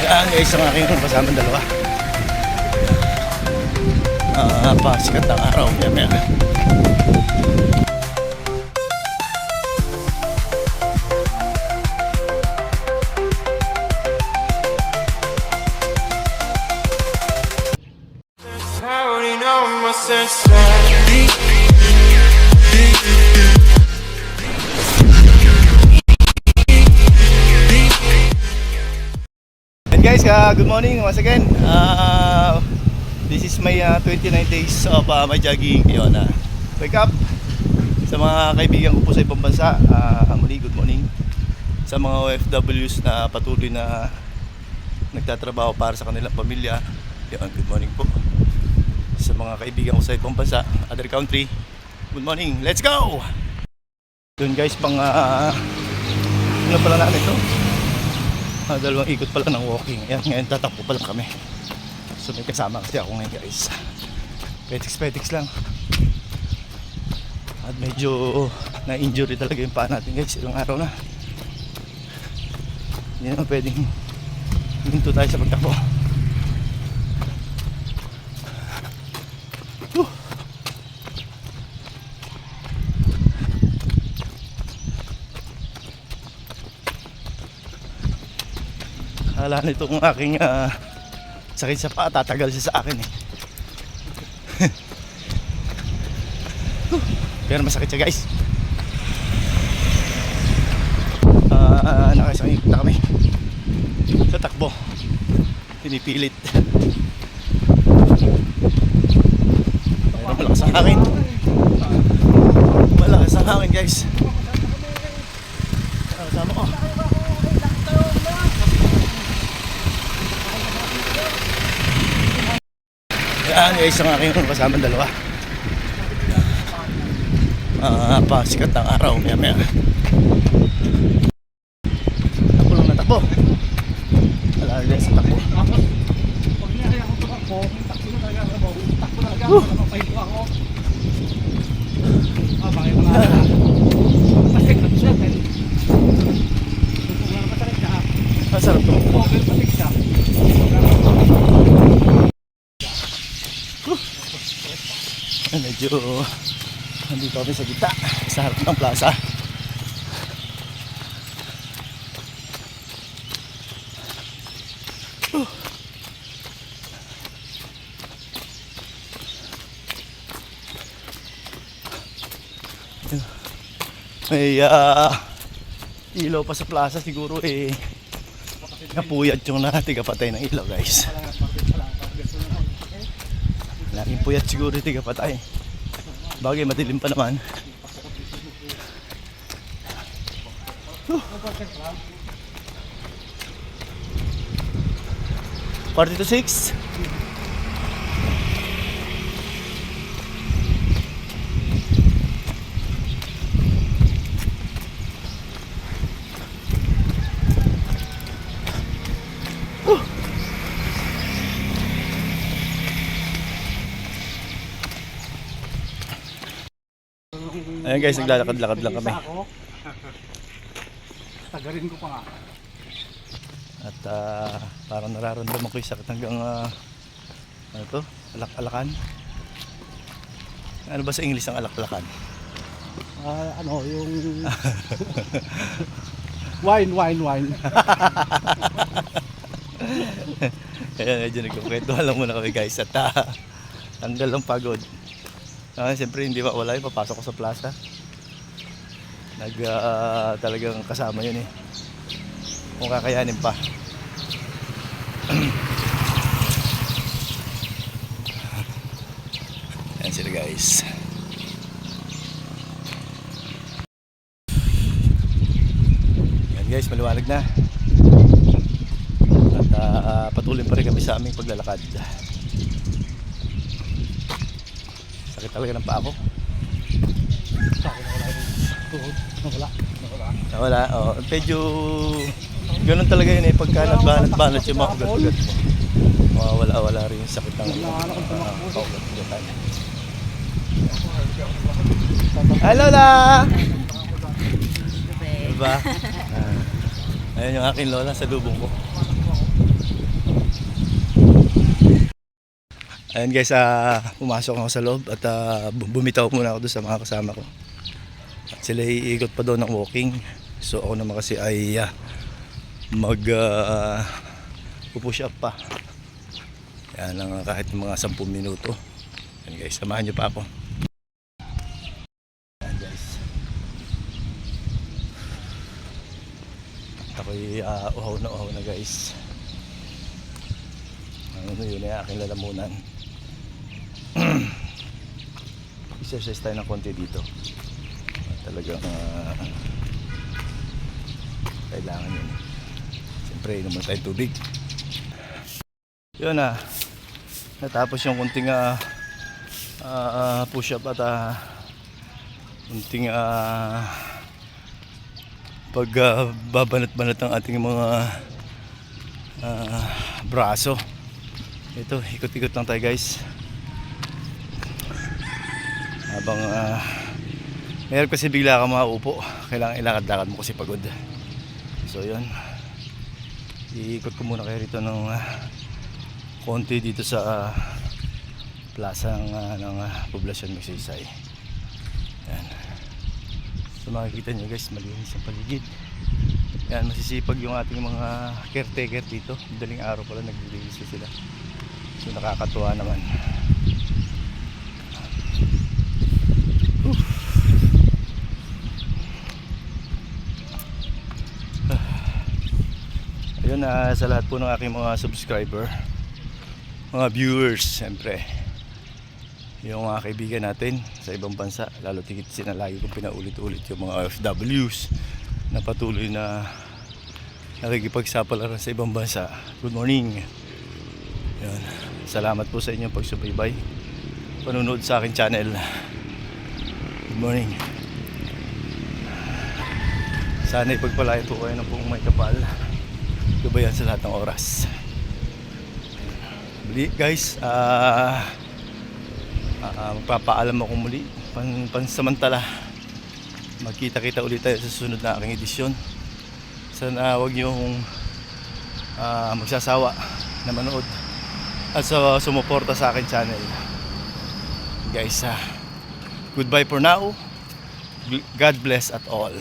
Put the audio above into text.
Yan guys, ang aking kasamang dalawa. Pasikat ng araw. Yan. Guys, good morning once again. This is my 29 days of my jogging. Yun, wake up sa mga kaibigan ko po sa ibang bansa. Muli, good morning sa mga OFWs na patuloy na nagtatrabaho para sa kanilang pamilya. Yun, good morning po sa mga kaibigan ko sa ibang bansa, other country. Good morning, let's go! Doon guys, pang ano pala natin ito? Dalawang ikot pala ng walking. Ayan, ngayon tatakbo pa lang kami. So may kasama kasi ako ngayon guys. Petiks lang. At medyo na-injury talaga yung paa natin guys. Ilang araw na. Hindi naman pwedeng minto tayo sa pagtakbo. Akala nito kung aking sakit sa paa, tatagal siya sa akin eh. Pero masakit siya guys. Nakasang ikot na kami sa takbo. Pinipilit. Mayroon malakas ang hangin. Malakas ang hangin guys. Kasama ko. Yan guys, ang aking kasamang dalawa. Pasikat ng araw. Maya. Takbo lang na takbo. Wala rin sa takbo. Masarap to. Medyo nandito kami sa gitna, sa harap ng plaza. May ilaw pa sa plaza, siguro napuyat yung natigapatay ng ilaw guys. Laging puyat siguro tigapatay. Bagay madilim pa naman. 40-6. Ayan guys, naglalakad-lakad lang kami. Tagarin ko pa nga. At parang nararamdaman ko yung sakit hanggang ano to? Alak-alakan. Ano ba sa English ang alak-alakan? Ano, yung wine. Ayan, medyo nagkukwentuhan lang muna kami guys. At tanggal ang pagod. Siyempre hindi mawala yung papasok ko sa plaza. Talagang kasama yun eh. Kung kakayanin pa. Ayan sila guys. Ayan guys, maliwanag na. At patuloy pa rin kami sa aming paglalakad. Sakit talaga ng paa ko. Nawala. Oh, medyo ganun talaga yun eh. Pagka nagbanat yung mga ugat-ugat mo, wala rin yung sakit ng ugat-ugatan. Hi Lola! Diba? Ayun yung aking lola sa lubong ko. Ayan guys, pumasok ako sa loob at bumitaw muna ako doon sa mga kasama ko. At sila iikot pa doon ng walking. So ako naman kasi ay push up pa. Yan lang kahit mga 10 minuto. Ayan guys, samahan nyo pa ako. Ayan guys. At ako'y uhaw na guys. Ano yun ay aking lalamunan. Exercise tayo ng konti dito. Talagang kailangan yun. Siyempre inom tayo tubig. Yun natapos yung kunting push up at kunting pagbabanat-banat ng ating mga braso. Ito, ikot-ikot lang tayo guys. Habang meron kasi bigla ka maupo, kailangan ilakad-lakad mo kasi pagod. So yun, iikot ko muna kayo rito ng konti dito sa plaza ng poblasyon Magsaysay. Yan. So makikita nyo guys, malinis ang paligid. Yan, masisipag yung ating mga caretaker dito. Daling araw pala naglilinis sila. So nakakatuwa naman. Ayun, sa lahat po ng aking mga subscriber, mga viewers, siyempre yung mga kaibigan natin sa ibang bansa, lalo tigit sinalagi kong pinaulit-ulit yung mga OFWs na patuloy na nakikipagsapalaran sa ibang bansa. Good morning. Yan. Salamat po sa inyong pagsubaybay, panunood sa aking channel. Good morning. Sana ipagpalain po kayo ng pong may kapal, gabayan sa lahat ng oras. Muli guys, magpapaalam ako muli pansamantala. Magkita-kita ulit tayo sa susunod na aking edisyon. Sana huwag niyong magsasawa na manood at sumuporta sa aking channel guys. Goodbye for now. God bless at all.